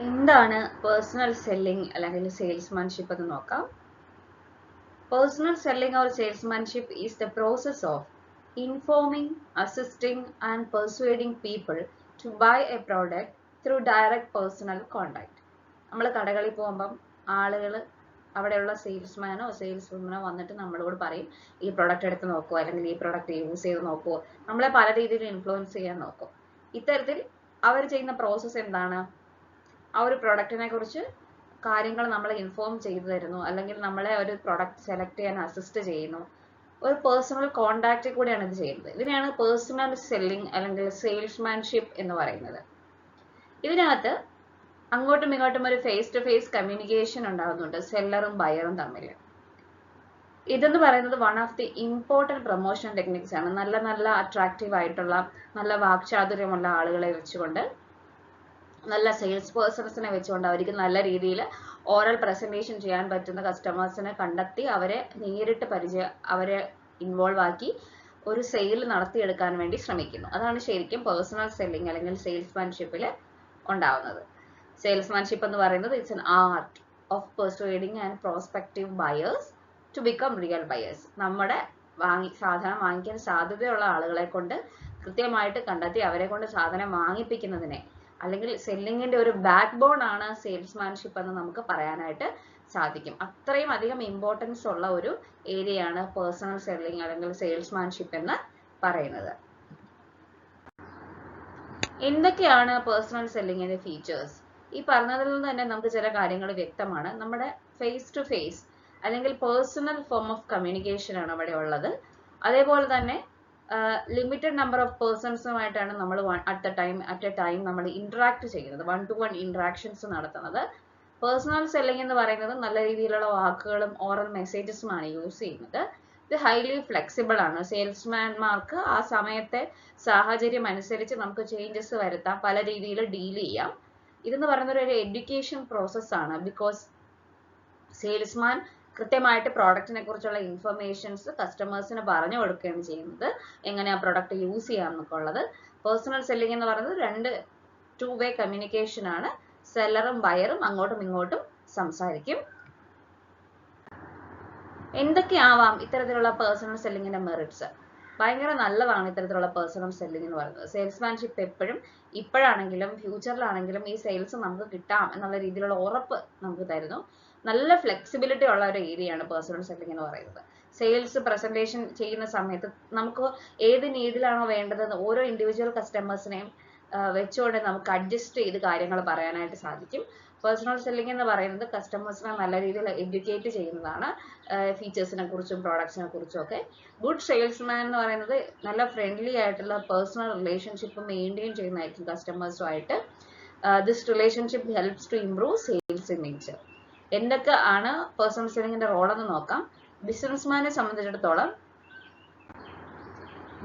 എന്താണ് personal selling അല്ലെങ്കിൽ salesmanship എന്ന് നോക്കാം. Personal selling or salesmanship is the process of informing, assisting and persuading people to buy a product through direct personal contact. നമ്മൾ കടകളിൽ പോകുമ്പം ആളുകൾ അവിടെയുള്ള സെയിൽസ്മാനോ സെയിൽസ് വുമനോ വന്നിട്ട് നമ്മളോട് പറയും ഈ പ്രൊഡക്റ്റ് എടുത്ത് നോക്കുമോ അല്ലെങ്കിൽ ഈ പ്രൊഡക്റ്റ് യൂസ് ചെയ്ത് നോക്കുമോ, നമ്മളെ പല രീതിയിൽ ഇൻഫ്ലുവൻസ് ചെയ്യാൻ നോക്കും. ഇത്തരത്തിൽ അവർ ചെയ്യുന്ന പ്രോസസ്സ് എന്താണ്? ആ ഒരു പ്രൊഡക്റ്റിനെ കുറിച്ച് കാര്യങ്ങൾ നമ്മളെ ഇൻഫോം ചെയ്തു തരുന്നു, അല്ലെങ്കിൽ നമ്മളെ ഒരു പ്രൊഡക്റ്റ് സെലക്ട് ചെയ്യാൻ അസിസ്റ്റ് ചെയ്യുന്നു. ഒരു പേഴ്സണൽ കോണ്ടാക്റ്റിൽ കൂടെയാണ് ഇത് ചെയ്യുന്നത്. ഇതിനെയാണ് പേഴ്സണൽ സെല്ലിംഗ് അല്ലെങ്കിൽ സെയിൽസ്മാൻഷിപ്പ് എന്ന് പറയുന്നത്. ഇതിനകത്ത് അങ്ങോട്ടും ഇങ്ങോട്ടും ഒരു ഫേസ് ടു ഫേസ് കമ്മ്യൂണിക്കേഷൻ ഉണ്ടാകുന്നുണ്ട് സെല്ലറും ബയറും തമ്മിൽ. ഇതെന്ന് പറയുന്നത് one of the important promotion techniques ആണ്. നല്ല നല്ല അട്രാക്റ്റീവ് ആയിട്ടുള്ള നല്ല വാക്ചാതുര്യമുള്ള ആളുകളെ വെച്ചുകൊണ്ട്, നല്ല സെയിൽസ് പേഴ്സൺസിനെ വെച്ചുകൊണ്ട് അവർക്ക് നല്ല രീതിയിൽ ഓറൽ പ്രസന്റേഷൻ ചെയ്യാൻ പറ്റുന്ന കസ്റ്റമേഴ്സിനെ കണ്ടെത്തി അവരെ നേരിട്ട് അവരെ ഇൻവോൾവ് ആക്കി ഒരു സെയിൽ നടത്തിയെടുക്കാൻ വേണ്ടി ശ്രമിക്കുന്നു. അതാണ് ശരിക്കും പേഴ്സണൽ സെല്ലിംഗ് അല്ലെങ്കിൽ സെയിൽസ്മാൻഷിപ്പിൽ ഉണ്ടാവുന്നത്. സെയിൽസ്മാൻഷിപ്പ് എന്ന് പറയുന്നത് it's an art of persuading and prospective buyers to become real buyers. നമ്മുടെ സാധനം വാങ്ങിക്കാൻ സാധ്യതയുള്ള ആളുകളെ കൊണ്ട് കൃത്യമായിട്ട് കണ്ടെത്തി അവരെ കൊണ്ട് സാധനം വാങ്ങിപ്പിക്കുന്നതിനെ, അല്ലെങ്കിൽ സെല്ലിങ്ങിന്റെ ഒരു ബാക്ക് ബോൺ ആണ് സെയിൽസ്മാൻഷിപ്പ് എന്ന് നമുക്ക് പറയാനായിട്ട് സാധിക്കും. അത്രയും അധികം ഇമ്പോർട്ടൻസ് ഉള്ള ഒരു ഏരിയയാണ് പേഴ്സണൽ സെല്ലിംഗ് അല്ലെങ്കിൽ സെയിൽസ്മാൻഷിപ്പ് എന്ന് പറയുന്നത്. എന്തൊക്കെയാണ് പേഴ്സണൽ സെല്ലിങ്ങിന്റെ ഫീച്ചേഴ്സ്? ഈ പറഞ്ഞതിൽ നിന്ന് തന്നെ നമുക്ക് ചില കാര്യങ്ങൾ വ്യക്തമാണ്. നമ്മുടെ ഫേസ് ടു ഫേസ് അല്ലെങ്കിൽ പേഴ്സണൽ ഫോം ഓഫ് കമ്മ്യൂണിക്കേഷൻ ആണ് അവിടെ ഉള്ളത്. അതേപോലെ തന്നെ ലിമിറ്റഡ് നമ്പർ ഓഫ് പേഴ്സൺസുമായിട്ടാണ് നമ്മൾ അറ്റ് എ ടൈം നമ്മൾ ഇന്ററാക്ട് ചെയ്യുന്നത്, 1-to-1 ഇന്ററാക്ഷൻസ് നടത്തുന്നത്. പേഴ്സണൽ സെല്ലിംഗ് എന്ന് പറയുന്നത് നല്ല രീതിയിലുള്ള വാക്കുകളും ഓറൽ മെസ്സേജസുമാണ് യൂസ് ചെയ്യുന്നത്. ഇത് ഹൈലി ഫ്ലെക്സിബിൾ ആണ്. സെയിൽസ്മാൻമാർക്ക് ആ സമയത്തെ സാഹചര്യം അനുസരിച്ച് നമുക്ക് ചേഞ്ചസ് വരുത്താം, പല രീതിയിൽ ഡീൽ ചെയ്യാം. ഇതെന്ന് പറയുന്നത് ഒരു എഡ്യൂക്കേഷൻ പ്രോസസ്സാണ്. ബിക്കോസ് സെയിൽസ്മാൻ കൃത്യമായിട്ട് പ്രോഡക്റ്റിനെ കുറിച്ചുള്ള ഇൻഫർമേഷൻസ് കസ്റ്റമേഴ്സിന് പറഞ്ഞു കൊടുക്കുകയാണ് ചെയ്യുന്നത്, എങ്ങനെ ആ പ്രൊഡക്റ്റ് യൂസ് ചെയ്യാമെന്നൊക്കെ ഉള്ളത്. പേഴ്സണൽ സെല്ലിംഗ് എന്ന് പറയുന്നത് 2-way കമ്മ്യൂണിക്കേഷൻ ആണ്. സെല്ലറും ബയറും അങ്ങോട്ടും ഇങ്ങോട്ടും സംസാരിക്കും. എന്തൊക്കെയാവാം ഇത്തരത്തിലുള്ള പേഴ്സണൽ സെല്ലിങ്ങിന്റെ മെറിറ്റ്സ്? ഭയങ്കര നല്ലതാണ് ഇത്തരത്തിലുള്ള പേഴ്സണൽ സെല്ലിംഗ് എന്ന് പറയുന്നത്. സെയിൽസ്മാൻഷിപ്പ് എപ്പോഴും, ഇപ്പോഴാണെങ്കിലും ഫ്യൂച്ചറിലാണെങ്കിലും ഈ സെയിൽസ് നമുക്ക് കിട്ടാം എന്നുള്ള രീതിയിലുള്ള ഉറപ്പ് നമുക്ക് തരുന്നു. നല്ല ഫ്ലെക്സിബിലിറ്റി ഉള്ള ഒരു ഏരിയയാണ് പേഴ്സണൽ സെല്ലിംഗ് എന്ന് പറയുന്നത്. സെയിൽസ് പ്രസന്റേഷൻ ചെയ്യുന്ന സമയത്ത് നമുക്ക് ഏത് നീഡിലാണോ വേണ്ടതെന്ന് ഓരോ ഇൻഡിവിജ്വൽ കസ്റ്റമേഴ്സിനെയും വെച്ചുകൊണ്ട് നമുക്ക് അഡ്ജസ്റ്റ് ചെയ്ത് കാര്യങ്ങൾ പറയാനായിട്ട് സാധിക്കും. പേഴ്സണൽ സെല്ലിംഗ് എന്ന് പറയുന്നത് കസ്റ്റമേഴ്സിനെ നല്ല രീതിയിൽ എഡ്യൂക്കേറ്റ് ചെയ്യുന്നതാണ്, ഫീച്ചേഴ്സിനെ കുറിച്ചും പ്രോഡക്ട്സിനെ കുറിച്ചും ഒക്കെ. ഗുഡ് സെയിൽസ്മാൻ എന്ന് പറയുന്നത് നല്ല ഫ്രണ്ട്ലി ആയിട്ടുള്ള പേഴ്സണൽ റിലേഷൻഷിപ്പ് മെയിൻറ്റെയിൻ ചെയ്യുന്നതായിരിക്കും കസ്റ്റമേഴ്സുമായിട്ട്. This relationship helps to improve sales image. എന്തൊക്കെ ആണ് പേഴ്സണൽ സെല്ലിങ്ങിന്റെ റോൾ എന്ന് നോക്കാം. ബിസിനസ്മാനെ സംബന്ധിച്ചിടത്തോളം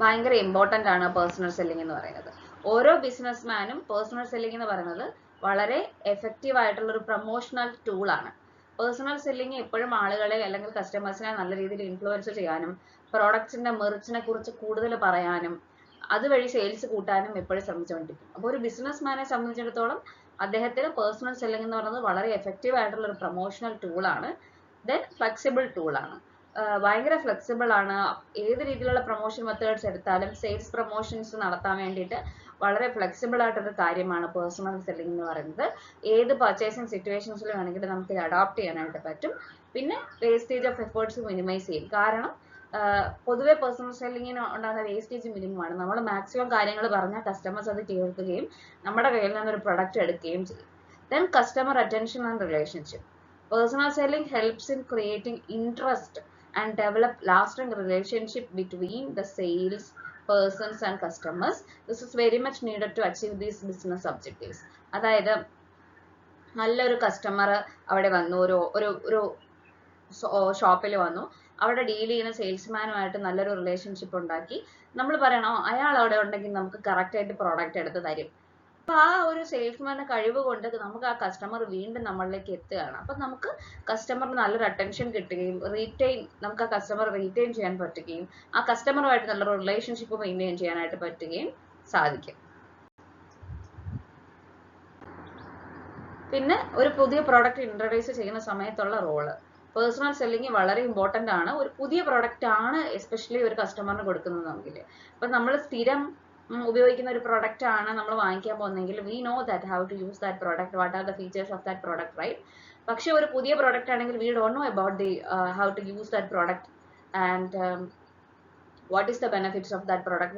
ഭയങ്കര ഇമ്പോർട്ടൻ്റ് ആണ് പേഴ്സണൽ സെല്ലിംഗ് എന്ന് പറയുന്നത്. ഓരോ ബിസിനസ്മാനും പേഴ്സണൽ സെല്ലിംഗ് എന്ന് പറയുന്നത് വളരെ എഫക്റ്റീവ് ആയിട്ടുള്ള ഒരു പ്രൊമോഷണൽ ടൂളാണ്. പേഴ്സണൽ സെല്ലിംഗ് എപ്പോഴും ആളുകളെ അല്ലെങ്കിൽ കസ്റ്റമേഴ്സിനെ നല്ല രീതിയിൽ ഇൻഫ്ലുവൻസ് ചെയ്യാനും പ്രോഡക്ട്സിന്റെ മെറിറ്റ്സിനെ കുറിച്ച് കൂടുതൽ പറയാനും അതുവഴി സെയിൽസ് കൂട്ടാനും എപ്പോഴും ശ്രമിച്ചുകൊണ്ടിരിക്കും. അപ്പോൾ ഒരു ബിസിനസ്മാനെ സംബന്ധിച്ചിടത്തോളം അദ്ദേഹത്തിന് പേഴ്സണൽ സെല്ലിംഗ് എന്ന് പറയുന്നത് വളരെ എഫക്റ്റീവ് ആയിട്ടുള്ള ഒരു പ്രൊമോഷണൽ ടൂളാണ്. ദെൻ ഫ്ലെക്സിബിൾ ടൂളാണ്. ഭയങ്കര ഫ്ലെക്സിബിൾ ആണ്. ഏത് രീതിയിലുള്ള പ്രൊമോഷൻ മെത്തേഡ്സ് എടുത്താലും സെയിൽസ് പ്രൊമോഷൻസ് നടത്താൻ വേണ്ടിയിട്ട് വളരെ ഫ്ലെക്സിബിൾ ആയിട്ടൊരു കാര്യമാണ് പേഴ്സണൽ സെല്ലിംഗ് എന്ന് പറയുന്നത്. ഏത് പർച്ചേസിങ് സിറ്റുവേഷൻസിൽ വേണമെങ്കിലും നമുക്ക് ഇത് അഡോപ്റ്റ് ചെയ്യാനായിട്ട് പറ്റും. പിന്നെ വേസ്റ്റേജ് ഓഫ് എഫേർട്സ് മിനിമൈസ് ചെയ്യും. കാരണം പൊതുവെ പേഴ്സണൽ സെല്ലിങ്ങിന് ഉണ്ടാകുന്ന വേസ്റ്റേജ് മിനിമമാണ്. നമ്മൾ മാക്സിമം കാര്യങ്ങൾ പറഞ്ഞാൽ കസ്റ്റമേഴ്സ് അത് കേൾക്കുകയും നമ്മുടെ കയ്യിൽ നിന്നൊരു പ്രൊഡക്റ്റ് എടുക്കുകയും ചെയ്യും. Then customer attention and relationship. Personal selling helps in creating interest and develop lasting relationship between the sales persons and customers. This is very much needed to achieve these business objectives. അതായത് നല്ലൊരു customer അവിടെ വന്നു, ഒരു ഷോപ്പിൽ വന്നു, അവിടെ deal ചെയ്യുന്ന സെയിൽസ്മാനുമായിട്ട് നല്ലൊരു റിലേഷൻഷിപ്പ് ഉണ്ടാക്കി നമ്മൾ പറയണോ അയാൾ അവിടെ ഉണ്ടെങ്കിൽ നമുക്ക് കറക്റ്റായിട്ട് പ്രോഡക്റ്റ് എടുത്ത് തരും. അപ്പൊ ആ ഒരു സെയിൽസ്മാന്റെ കഴിവ് കൊണ്ട് നമുക്ക് ആ കസ്റ്റമർ വീണ്ടും നമ്മളിലേക്ക് എത്തുകയാണ്. അപ്പൊ നമുക്ക് കസ്റ്റമറിന് നല്ലൊരു അറ്റൻഷൻ കിട്ടുകയും നമുക്ക് ആ കസ്റ്റമർ റീറ്റെയിൻ ചെയ്യാൻ പറ്റുകയും ആ കസ്റ്റമറുമായിട്ട് നല്ലൊരു റിലേഷൻഷിപ്പ് മെയിൻറ്റെയിൻ ചെയ്യാനായിട്ട് പറ്റുകയും സാധിക്കും. പിന്നെ ഒരു പുതിയ പ്രോഡക്റ്റ് ഇൻട്രൊഡ്യൂസ് ചെയ്യുന്ന സമയത്തുള്ള റോള്. പേഴ്സണൽ സെല്ലിംഗ് വളരെ ഇമ്പോർട്ടൻ്റ് ആണ്. ഒരു പുതിയ പ്രോഡക്റ്റ് ആണ് എസ്പെഷ്യലി ഒരു കസ്റ്റമറിന് കൊടുക്കുന്നതെങ്കിൽ. അപ്പം നമ്മൾ സ്ഥിരം ഉപയോഗിക്കുന്ന ഒരു പ്രോഡക്റ്റ് ആണ് നമ്മൾ വാങ്ങിക്കാൻ പോകുന്നതെങ്കിൽ we know that how to use that product, what are the features of that product, right? പക്ഷെ ഒരു പുതിയ പ്രോഡക്റ്റ് ആണെങ്കിൽ we don't know about the how to use that product and what is the benefits of that product,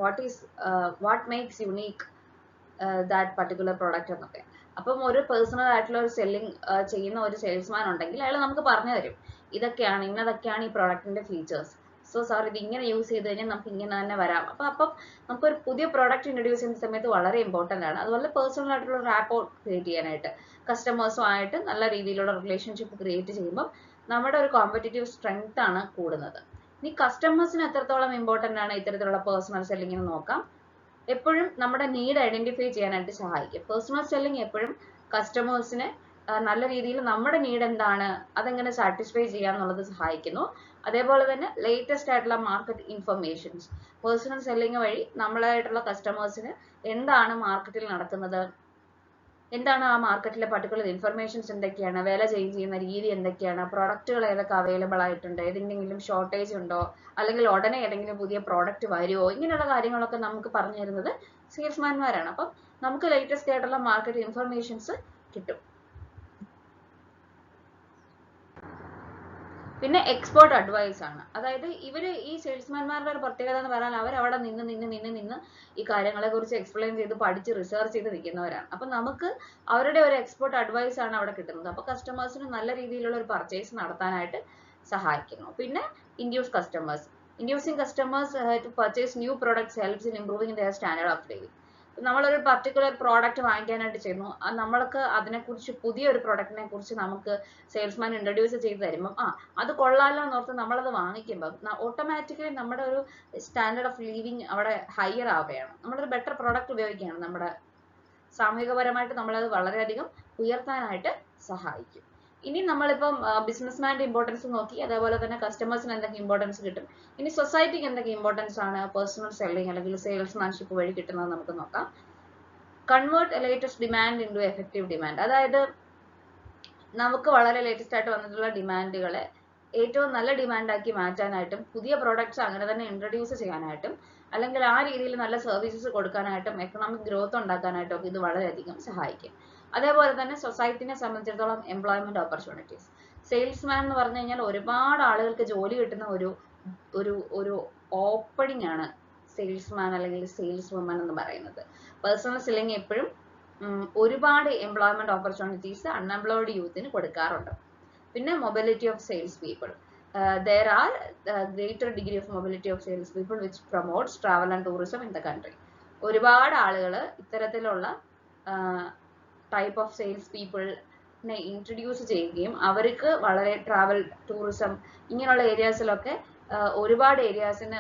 what makes unique that particular product എന്നൊക്കെ. അപ്പം ഒരു personal ആയിട്ടുള്ള ഒരു selling ചെയ്യുന്ന ഒരു സെയിൽസ്മാൻ ഉണ്ടെങ്കിൽ അയാൾ നമുക്ക് പറഞ്ഞു തരും ഇതൊക്കെയാണ് ഇന്നതൊക്കെയാണ് ഈ പ്രോഡക്റ്റിന്റെ ഫീച്ചേഴ്സ്. സോ സാർ ഇത് ഇങ്ങനെ യൂസ് ചെയ്ത് കഴിഞ്ഞാൽ നമുക്ക് ഇങ്ങനെ തന്നെ വരാം. അപ്പം നമുക്കൊരു പുതിയ പ്രോഡക്റ്റ് ഇൻട്രൊഡ്യൂസ് ചെയ്യുന്ന സമയത്ത് വളരെ ഇമ്പോർട്ടൻ്റ് ആണ്. അതുപോലെ പേഴ്സണൽ ആയിട്ടുള്ള റാപ്പോ ക്രിയേറ്റ് ചെയ്യാനായിട്ട് കസ്റ്റമേഴ്സുമായിട്ട് നല്ല രീതിയിലുള്ള റിലേഷൻഷിപ്പ് ക്രിയേറ്റ് ചെയ്യുമ്പോൾ നമ്മുടെ ഒരു കോമ്പറ്റീറ്റീവ് സ്ട്രെങ്ത് ആണ് കൂടുന്നത്. ഇനി കസ്റ്റമേഴ്സിന് എത്രത്തോളം ഇമ്പോർട്ടൻ്റ് ആണ് ഇത്തരത്തിലുള്ള പേഴ്സണൽ സെല്ലിങ്ങിന് നോക്കാം. എപ്പോഴും നമ്മുടെ നീഡ് ഐഡന്റിഫൈ ചെയ്യാനായിട്ട് സഹായിക്കും. പേഴ്സണൽ സെല്ലിംഗ് എപ്പോഴും കസ്റ്റമേഴ്സിന് നല്ല രീതിയിൽ നമ്മുടെ നീഡ് എന്താണ് അതെങ്ങനെ സാറ്റിസ്ഫൈ ചെയ്യാന്നുള്ളത് സഹായിക്കുന്നു. അതേപോലെ തന്നെ ലേറ്റസ്റ്റ് ആയിട്ടുള്ള മാർക്കറ്റ് ഇൻഫർമേഷൻസ് പേഴ്സണൽ സെല്ലിംഗ് വഴി നമ്മളായിട്ടുള്ള കസ്റ്റമേഴ്സിന് എന്താണ് മാർക്കറ്റിൽ നടക്കുന്നത്, എന്താണ് ആ മാർക്കറ്റിലെ പർട്ടിക്കുലർ ഇൻഫർമേഷൻസ് എന്തൊക്കെയാണ്, വില ചേഞ്ച് ചെയ്യുന്ന രീതി എന്തൊക്കെയാണ്, പ്രൊഡക്റ്റുകൾ ഏതൊക്കെ അവൈലബിൾ ആയിട്ടുണ്ട്, ഏതെങ്കിലും ഷോർട്ടേജ് ഉണ്ടോ, അല്ലെങ്കിൽ ഉടനെ ഏതെങ്കിലും പുതിയ പ്രോഡക്റ്റ് വരുമോ, ഇങ്ങനെയുള്ള കാര്യങ്ങളൊക്കെ നമുക്ക് പറഞ്ഞു തരുന്നത് സെയിൽസ്മാൻമാരാണ്. അപ്പം നമുക്ക് ലേറ്റസ്റ്റ് ആയിട്ടുള്ള മാർക്കറ്റ് ഇൻഫർമേഷൻസ് കിട്ടും. പിന്നെ എക്സ്പേർട്ട് അഡ്വൈസ് ആണ്. അതായത് ഇവര് ഈ സെയിൽസ്മാൻമാരുടെ ഒരു പ്രത്യേകത എന്ന് പറഞ്ഞാൽ അവർ അവിടെ നിന്ന് ഈ കാര്യങ്ങളെ കുറിച്ച് എക്സ്പ്ലെയിൻ ചെയ്ത് പഠിച്ച് റിസർച്ച് ചെയ്ത് നിൽക്കുന്നവരാണ്. അപ്പൊ നമുക്ക് അവരുടെ ഒരു എക്സ്പേർട്ട് അഡ്വൈസ് ആണ് അവിടെ കിട്ടുന്നത്. അപ്പൊ കസ്റ്റമേഴ്സിന് നല്ല രീതിയിലുള്ള ഒരു പർച്ചേസ് നടത്താനായിട്ട് സഹായിക്കുന്നു. പിന്നെ inducing customers to purchase new products helps in improving their standard of living. നമ്മളൊരു പർട്ടിക്കുലർ പ്രോഡക്റ്റ് വാങ്ങിക്കാനായിട്ട് ചെയ്യുന്നു, നമ്മൾക്ക് അതിനെക്കുറിച്ച് പുതിയൊരു പ്രോഡക്റ്റിനെ കുറിച്ച് നമുക്ക് സെയിൽസ്മാൻ ഇൻട്രൊഡ്യൂസ് ചെയ്ത് തരുമ്പം അത് കൊള്ളാലോ എന്നോർത്ത് നമ്മളത് വാങ്ങിക്കുമ്പം ഓട്ടോമാറ്റിക്കലി നമ്മുടെ ഒരു സ്റ്റാൻഡേർഡ് ഓഫ് ലിവിങ് അവിടെ ഹയർ ആവുകയാണ്. നമ്മളൊരു ബെറ്റർ പ്രോഡക്റ്റ് ഉപയോഗിക്കുകയാണ്. നമ്മുടെ സാമൂഹികപരമായിട്ട് നമ്മളത് വളരെയധികം ഉയർത്താനായിട്ട് സഹായിക്കും. ഇനി നമ്മളിപ്പം ബിസിനസ്മാൻ്റെ ഇമ്പോർട്ടൻസ് നോക്കി, അതേപോലെ തന്നെ കസ്റ്റമേഴ്സിന് എന്തൊക്കെ ഇമ്പോർട്ടൻസ് കിട്ടും, ഇനി സൊസൈറ്റിക്ക് എന്തൊക്കെ ഇമ്പോർട്ടൻസ് ആണ് പേഴ്സണൽ സെല്ലിംഗ് അല്ലെങ്കിൽ സെയിൽസ്മാൻഷിപ്പ് വഴി കിട്ടുന്നത് നമുക്ക് നോക്കാം. Convert latest demand into effective demand. അതായത് നമുക്ക് വളരെ ലേറ്റസ്റ്റ് ആയിട്ട് വന്നിട്ടുള്ള ഡിമാൻഡുകളെ ഏറ്റവും നല്ല ഡിമാൻഡാക്കി മാറ്റാനായിട്ടും പുതിയ പ്രോഡക്ട്സ് അങ്ങനെ തന്നെ ഇൻട്രൊഡ്യൂസ് ചെയ്യാനായിട്ടും അല്ലെങ്കിൽ ആ രീതിയിൽ നല്ല സർവീസസ് കൊടുക്കാനായിട്ടും എക്കണോമിക് ഗ്രോത്ത് ഉണ്ടാക്കാനായിട്ടും ഒക്കെ ഇത് വളരെയധികം സഹായിക്കും. അതേപോലെ തന്നെ സൊസൈറ്റിനെ സംബന്ധിച്ചിടത്തോളം എംപ്ലോയ്മെന്റ് ഓപ്പർച്യൂണിറ്റീസ്. സെയിൽസ്മാൻ എന്ന് പറഞ്ഞു കഴിഞ്ഞാൽ ഒരുപാട് ആളുകൾക്ക് ജോലി കിട്ടുന്ന ഒരു ഓപ്പണിംഗ് ആണ് സെയിൽസ്മാൻ അല്ലെങ്കിൽ സെയിൽസ് വുമൻ എന്ന് പറയുന്നത്. പേഴ്സണൽ സെല്ലിംഗ് എപ്പോഴും ഒരുപാട് എംപ്ലോയ്മെന്റ് ഓപ്പർച്യൂണിറ്റീസ് അൺഎംപ്ലോയ്ഡ് യൂത്തിന് കൊടുക്കാറുണ്ട്. പിന്നെ mobility of sales people. There are greater degree of mobility of sales people which promotes travel and tourism in the country. ഒരുപാട് ആളുകൾ ഇത്തരത്തിലുള്ള ടൈപ്പ് ഓഫ് സെയിൽസ് പീപ്പിളിനെ ഇൻട്രൊഡ്യൂസ് ചെയ്യുകയും അവർക്ക് വളരെ ട്രാവൽ ടൂറിസം ഇങ്ങനെയുള്ള ഏരിയാസിലൊക്കെ ഒരുപാട് ഏരിയാസിന്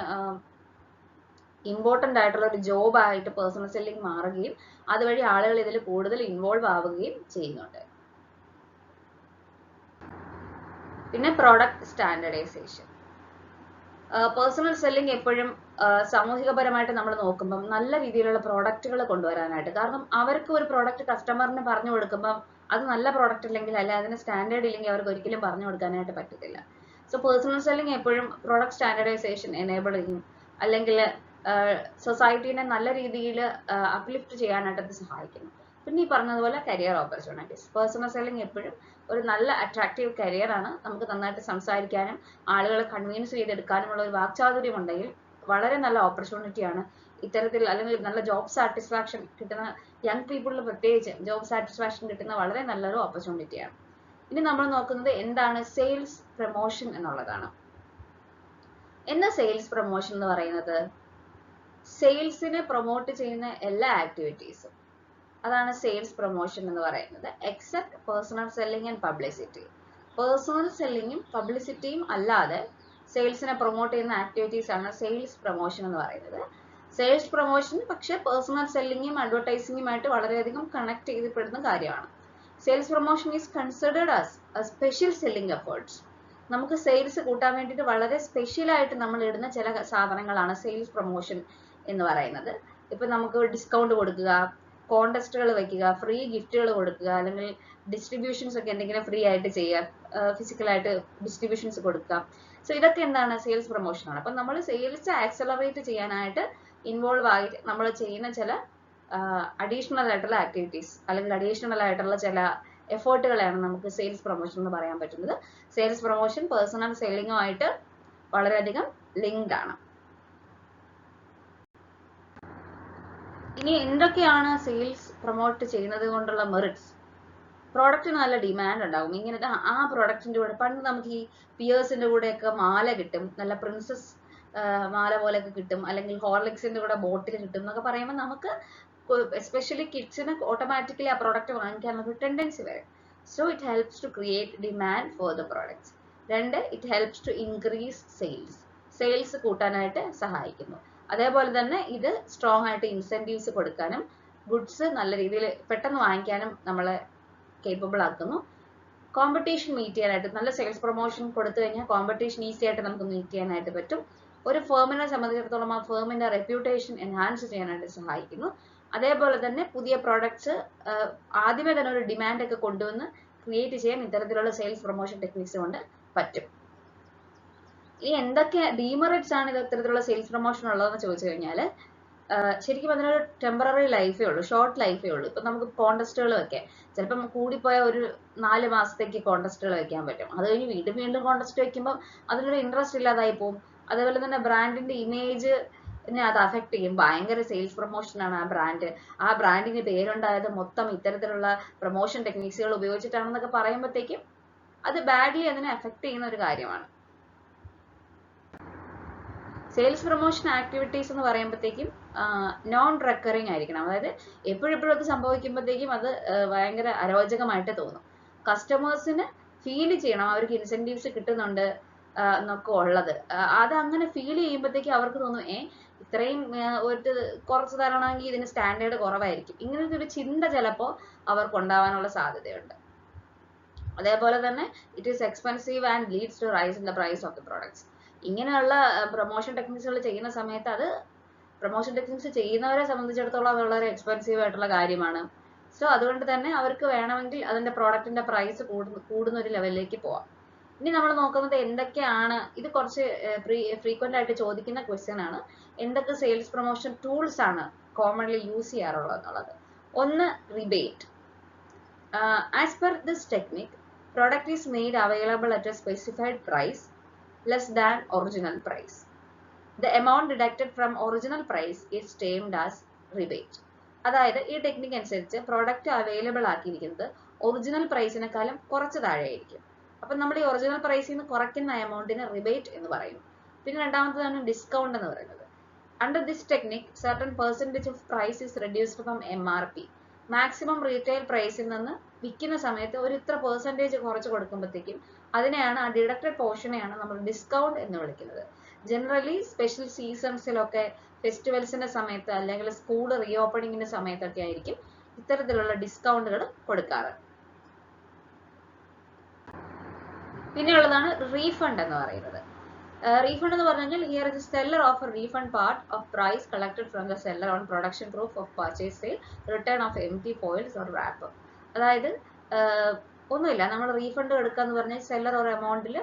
ഇമ്പോർട്ടൻ്റ് ആയിട്ടുള്ള ഒരു ജോബായിട്ട് പേഴ്സണൽ സെല്ലിംഗ് മാറുകയും അതുവഴി ആളുകൾ ഇതിൽ കൂടുതൽ ഇൻവോൾവ് ആവുകയും ചെയ്യുന്നുണ്ട്. പിന്നെ പ്രോഡക്റ്റ് സ്റ്റാൻഡേർഡൈസേഷൻ. പേഴ്സണൽ സെല്ലിംഗ് എപ്പോഴും സാമൂഹികപരമായിട്ട് നമ്മൾ നോക്കുമ്പം നല്ല രീതിയിലുള്ള പ്രോഡക്റ്റുകൾ കൊണ്ടുവരാനായിട്ട്, കാരണം അവർക്ക് ഒരു പ്രോഡക്റ്റ് കസ്റ്റമറിന് പറഞ്ഞു കൊടുക്കുമ്പം അത് നല്ല പ്രോഡക്റ്റ് അല്ലെങ്കിൽ അതിന് സ്റ്റാൻഡേർഡ് ഇല്ലെങ്കിൽ അവർക്ക് ഒരിക്കലും പറഞ്ഞു കൊടുക്കാനായിട്ട് പറ്റത്തില്ല. സോ പേഴ്സണൽ സെല്ലിംഗ് എപ്പോഴും പ്രോഡക്റ്റ് സ്റ്റാൻഡേർഡൈസേഷൻ എനേബിൾ ചെയ്യും, അല്ലെങ്കിൽ സൊസൈറ്റീനെ നല്ല രീതിയിൽ അപ്ലിഫ്റ്റ് ചെയ്യാനായിട്ട് അത് സഹായിക്കുന്നു. പിന്നെ ഈ പറഞ്ഞതുപോലെ കരിയർ ഓപ്പർച്യൂണിറ്റീസ്. പേഴ്സണൽ സെല്ലിംഗ് എപ്പോഴും ഒരു നല്ല അട്രാക്റ്റീവ് കരിയറാണ്. നമുക്ക് നന്നായിട്ട് സംസാരിക്കാനും ആളുകളെ കൺവീൻസ് ചെയ്തെടുക്കാനുമുള്ള ഒരു വാക്ചാതുര്യം ഉണ്ടെങ്കിൽ വളരെ നല്ല ഓപ്പർച്യൂണിറ്റിയാണ് ഇത്തരത്തിൽ, അല്ലെങ്കിൽ നല്ല ജോബ് സാറ്റിസ്ഫാക്ഷൻ കിട്ടുന്ന യങ് പീപ്പിളിൽ പ്രത്യേകിച്ച് ജോബ് സാറ്റിസ്ഫാക്ഷൻ കിട്ടുന്ന വളരെ നല്ലൊരു ഓപ്പർച്യൂണിറ്റിയാണ്. ഇനി നമ്മൾ നോക്കുന്നത് എന്താണ് സെയിൽസ് പ്രൊമോഷൻ എന്നുള്ളതാണ്. എന്താ സെയിൽസ് പ്രൊമോഷൻ എന്ന് പറയുന്നത്? സെയിൽസിനെ പ്രൊമോട്ട് ചെയ്യുന്ന എല്ലാ ആക്ടിവിറ്റീസും, അതാണ് സെയിൽസ് പ്രൊമോഷൻ എന്ന് പറയുന്നത്. Except personal selling and publicity. Personal സെല്ലിങ്ങും പബ്ലിസിറ്റിയും അല്ലാതെ സെയിൽസിനെ പ്രൊമോട്ട് ചെയ്യുന്ന ആക്ടിവിറ്റീസ് ആണ് സെയിൽസ് പ്രൊമോഷൻ എന്ന് പറയുന്നത്. സെയിൽസ് പ്രൊമോഷൻ പക്ഷേ പേഴ്സണൽ സെല്ലിങ്ങും അഡ്വർടൈസിങ്ങുമായിട്ട് വളരെയധികം കണക്ട് ചെയ്യപ്പെടുന്ന കാര്യമാണ്. Sales promotion is considered as a special selling efforts. നമുക്ക് സെയിൽസ് കൂട്ടാൻ വേണ്ടിയിട്ട് വളരെ സ്പെഷ്യലായിട്ട് നമ്മൾ ഇടുന്ന ചില സാധനങ്ങളാണ് സെയിൽസ് പ്രൊമോഷൻ എന്ന് പറയുന്നത്. ഇപ്പം നമുക്ക് ഡിസ്കൗണ്ട് കൊടുക്കുക, കോണ്ടസ്റ്റുകൾ വെക്കുക, ഫ്രീ ഗിഫ്റ്റുകൾ കൊടുക്കുക, അല്ലെങ്കിൽ ഡിസ്ട്രിബ്യൂഷൻസ് ഒക്കെ എന്തെങ്കിലും ഫ്രീ ആയിട്ട് ചെയ്യുക, ഫിസിക്കലായിട്ട് ഡിസ്ട്രിബ്യൂഷൻസ് കൊടുക്കുക. സോ ഇതൊക്കെ എന്താണ്? സെയിൽസ് പ്രൊമോഷൻ ആണ്. അപ്പം നമ്മൾ സെയിൽസ് ആക്സലറേറ്റ് ചെയ്യാനായിട്ട് ഇൻവോൾവ് ആയിട്ട് നമ്മൾ ചെയ്യുന്ന ചില അഡീഷണൽ ആയിട്ടുള്ള ആക്ടിവിറ്റീസ് അല്ലെങ്കിൽ അഡീഷണൽ ആയിട്ടുള്ള ചില എഫേർട്ടുകളാണ് നമുക്ക് സെയിൽസ് പ്രൊമോഷൻ എന്ന് പറയാൻ പറ്റുന്നത്. സെയിൽസ് പ്രൊമോഷൻ പേഴ്സണൽ സെല്ലിങ്ങുമായിട്ട് വളരെയധികം ലിങ്ക്ഡ് ആണ്. ഇനി എന്തൊക്കെയാണ് സെയിൽസ് പ്രൊമോട്ട് ചെയ്യുന്നത് കൊണ്ടുള്ള മെറിറ്റ്സ്? പ്രോഡക്റ്റിന് നല്ല ഡിമാൻഡ് ഉണ്ടാകും. ഇങ്ങനത്തെ ആ പ്രോഡക്റ്റിന്റെ കൂടെ പണ്ട് നമുക്ക് ഈ പിയേഴ്സിന്റെ കൂടെയൊക്കെ മാല കിട്ടും, നല്ല പ്രിൻസസ് മാല പോലെയൊക്കെ കിട്ടും, അല്ലെങ്കിൽ ഹോർലിക്സിന്റെ കൂടെ ബോട്ടിൽ കിട്ടും എന്നൊക്കെ പറയുമ്പോൾ നമുക്ക് എസ്പെഷ്യലി കിഡ്സിന് ഓട്ടോമാറ്റിക്കലി ആ പ്രോഡക്റ്റ് വാങ്ങിക്കാനുള്ള ടെൻഡൻസി വരും. So it helps to create demand for the products. രണ്ട്, it helps to increase sales കൂട്ടാനായിട്ട് സഹായിക്കുന്നു. അതേപോലെ തന്നെ ഇത് സ്ട്രോങ് ആയിട്ട് ഇൻസെന്റീവ്സ് കൊടുക്കാനും ഗുഡ്സ് നല്ല രീതിയിൽ പെട്ടെന്ന് വാങ്ങിക്കാനും നമ്മളെ കേപ്പബിൾ ആക്കുന്നു. കോമ്പറ്റീഷൻ മീറ്റ് ചെയ്യാനായിട്ട്, നല്ല സെയിൽസ് പ്രൊമോഷൻ കൊടുത്തു കഴിഞ്ഞാൽ കോമ്പറ്റീഷൻ ഈസി ആയിട്ട് നമുക്ക് മീറ്റ് ചെയ്യാനായിട്ട് പറ്റും. ഒരു ഫേമിനെ സംബന്ധിച്ചിടത്തോളം ആ ഫേമിന്റെ റെപ്യൂട്ടേഷൻ എൻഹാൻസ് ചെയ്യാനായിട്ട് സഹായിക്കുന്നു. അതേപോലെ തന്നെ പുതിയ പ്രോഡക്ട്സ് ആദ്യമേ തന്നെ ഒരു ഡിമാൻഡ് ഒക്കെ കൊണ്ടുവന്ന് ക്രിയേറ്റ് ചെയ്യാൻ ഇത്തരത്തിലുള്ള സെയിൽസ് പ്രൊമോഷൻ ടെക്നിക്സ് കൊണ്ട് പറ്റും. ഇനി എന്തൊക്കെ ഡീമെറിറ്റ്സ് ആണ് ഇത്തരത്തിലുള്ള സെയിൽസ് പ്രൊമോഷൻ ഉള്ളതെന്ന് ചോദിച്ചു കഴിഞ്ഞാൽ, ശരിക്കും അതിനൊരു ടെമ്പററി ലൈഫേ ഉള്ളൂ, ഷോർട്ട് ലൈഫേ ഉള്ളൂ. ഇപ്പം നമുക്ക് കോണ്ടസ്റ്റുകൾ വെക്കാം, ചിലപ്പം കൂടിപ്പോയ ഒരു 4 മാസത്തേക്ക് കോണ്ടസ്റ്റുകൾ വെക്കാൻ പറ്റും. അത് കഴിഞ്ഞ് വീണ്ടും വീണ്ടും കോണ്ടസ്റ്റ് വെക്കുമ്പോൾ അതിനൊരു ഇൻട്രസ്റ്റ് ഇല്ലാതായി പോകും. അതേപോലെ തന്നെ ബ്രാൻഡിന്റെ ഇമേജ് അത് അഫക്ട് ചെയ്യും. ഭയങ്കര സെയിൽസ് പ്രൊമോഷനാണ് ആ ബ്രാൻഡിന് പേരുണ്ടായത് മൊത്തം ഇത്തരത്തിലുള്ള പ്രൊമോഷൻ ടെക്നിക്സുകൾ ഉപയോഗിച്ചിട്ടാണെന്നൊക്കെ പറയുമ്പോഴത്തേക്കും അത് ബാഡ്ലി അതിനെ അഫക്ട് ചെയ്യുന്ന ഒരു കാര്യമാണ്. സെയിൽസ് പ്രൊമോഷൻ ആക്ടിവിറ്റീസ് എന്ന് പറയുമ്പോഴത്തേക്കും നോൺ റെക്കറിങ് ആയിരിക്കണം. അതായത് എപ്പോഴെപ്പോഴും അത് സംഭവിക്കുമ്പോഴത്തേക്കും അത് ഭയങ്കര അരോചകമായിട്ട് തോന്നും. കസ്റ്റമേഴ്സിന് ഫീൽ ചെയ്യണം അവർക്ക് ഇൻസെന്റീവ്സ് കിട്ടുന്നുണ്ട് എന്നൊക്കെ ഉള്ളത്. അത് അങ്ങനെ ഫീൽ ചെയ്യുമ്പോഴത്തേക്കും അവർക്ക് തോന്നും ഇത്രയും കുറച്ച് തരണമെങ്കിൽ ഇതിന് സ്റ്റാൻഡേർഡ് കുറവായിരിക്കും. ഇങ്ങനത്തെ ഒരു ചിന്ത ചിലപ്പോൾ അവർക്ക് ഉണ്ടാവാനുള്ള സാധ്യതയുണ്ട്. അതേപോലെ തന്നെ it is expensive and leads to rise in the price of the products. ഇങ്ങനെയുള്ള പ്രൊമോഷൻ ടെക്നിക്സുകൾ ചെയ്യുന്ന സമയത്ത് അത് പ്രൊമോഷൻ ടെക്നിക്സ് ചെയ്യുന്നവരെ സംബന്ധിച്ചിടത്തോളം അത് വളരെ എക്സ്പെൻസീവ് ആയിട്ടുള്ള കാര്യമാണ്. സോ അതുകൊണ്ട് തന്നെ അവർക്ക് വേണമെങ്കിൽ അതിന്റെ പ്രോഡക്റ്റിന്റെ പ്രൈസ് കൂടുന്ന ഒരു ലെവലിലേക്ക് പോവാം. ഇനി നമ്മൾ നോക്കുന്നത് എന്തൊക്കെയാണ്, ഇത് കുറച്ച് ഫ്രീക്വന്റ് ആയിട്ട് ചോദിക്കുന്ന ക്വസ്റ്റ്യൻ ആണ്, എന്തൊക്കെ സെയിൽസ് പ്രൊമോഷൻ ടൂൾസ് ആണ് കോമൺലി യൂസ് ചെയ്യാറുള്ളത് എന്നുള്ളത്. ഒന്ന്, rebate. As per this technique, product is made available at a specified price less than original price. The amount deducted from original price is termed as rebate. അതായത് ഈ technique അനുസരിച്ച് product available ആക്കിയിരിക്കുന്നത് original പ്രൈസിനെക്കാളും കുറച്ച് താഴെയായിരിക്കും. അപ്പം നമ്മൾ ഈ original പ്രൈസിൽ നിന്ന് കുറയ്ക്കുന്ന എമൗണ്ടിന് റിബേറ്റ് എന്ന് പറയുന്നു. പിന്നെ രണ്ടാമത്തേതാണ് ഡിസ്കൗണ്ട് എന്ന് പറയുന്നത്. Under this technique certain percentage of price is reduced from MRP. Maximum retail പ്രൈസിൽ നിന്ന് വിൽക്കുന്ന സമയത്ത് ഒരു ഇത്ര പെർസെൻറ്റേജ് കുറച്ച് കൊടുക്കുമ്പോഴത്തേക്കും അതിനെയാണ്, ആ ഡിഡക്റ്റഡ് പോർഷനെയാണ് നമ്മൾ ഡിസ്കൗണ്ട് എന്ന് വിളിക്കുന്നത്. ജനറലി സ്പെഷ്യൽ സീസൺസിലൊക്കെ, ഫെസ്റ്റിവൽസിന്റെ സമയത്ത് അല്ലെങ്കിൽ സ്കൂൾ റീ ഓപ്പണിങ്ങിന്റെ സമയത്തൊക്കെ ആയിരിക്കും ഇത്തരത്തിലുള്ള ഡിസ്കൗണ്ടുകൾ കൊടുക്കാറ്. പിന്നെയുള്ളതാണ് റീഫണ്ട് എന്ന് പറയുന്നത്. റീഫണ്ട് എന്ന് പറഞ്ഞു കഴിഞ്ഞാൽ here is seller offer refund part of price collected from the seller on production proof of purchase sale, return of empty foils or wrap. അതായത് ഒന്നുമില്ല, നമ്മൾ റീഫണ്ട് എടുക്കാന്ന് പറഞ്ഞാൽ സെല്ലർ ഒരു എമൗണ്ടിൽ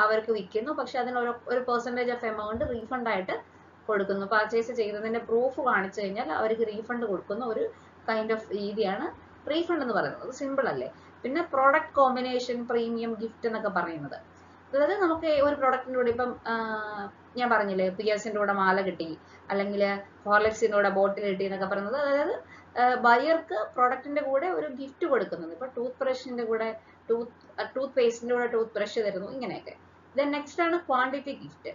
അവർക്ക് വിൽക്കുന്നു, പക്ഷെ അതിന് ഒരു പെർസെൻറ്റേജ് ഓഫ് എമൗണ്ട് റീഫണ്ട് ആയിട്ട് കൊടുക്കുന്നു. പർച്ചേസ് ചെയ്തതിന്റെ പ്രൂഫ് കാണിച്ചു കഴിഞ്ഞാൽ അവർക്ക് റീഫണ്ട് കൊടുക്കുന്ന ഒരു കൈൻഡ് ഓഫ് രീതിയാണ് റീഫണ്ട് എന്ന് പറയുന്നത്. സിമ്പിൾ അല്ലേ? പിന്നെ പ്രോഡക്റ്റ് കോമ്പിനേഷൻ, പ്രീമിയം, ഗിഫ്റ്റ് എന്നൊക്കെ പറയുന്നത്. അതായത് നമുക്ക് ഒരു പ്രോഡക്റ്റിന്റെ കൂടെ ഇപ്പം ഞാൻ പറഞ്ഞില്ലേ, പിയേഴ്സിന്റെ കൂടെ മാല കിട്ടി, അല്ലെങ്കിൽ ഹോർലിക്സിന്റെ കൂടെ ബോട്ടിൽ കിട്ടി എന്നൊക്കെ പറയുന്നത്. അതായത് ബയർക്ക് പ്രോഡക്റ്റിന്റെ കൂടെ ഒരു ഗിഫ്റ്റ് കൊടുക്കുന്നത്. ഇപ്പൊ ടൂത്ത് ബ്രഷിന്റെ കൂടെ ടൂത്ത് പേസ്റ്റിന്റെ കൂടെ ടൂത്ത് ബ്രഷ് തരുന്നു, ഇങ്ങനെയൊക്കെ. ദെൻ നെക്സ്റ്റ് ആണ് quantity gift.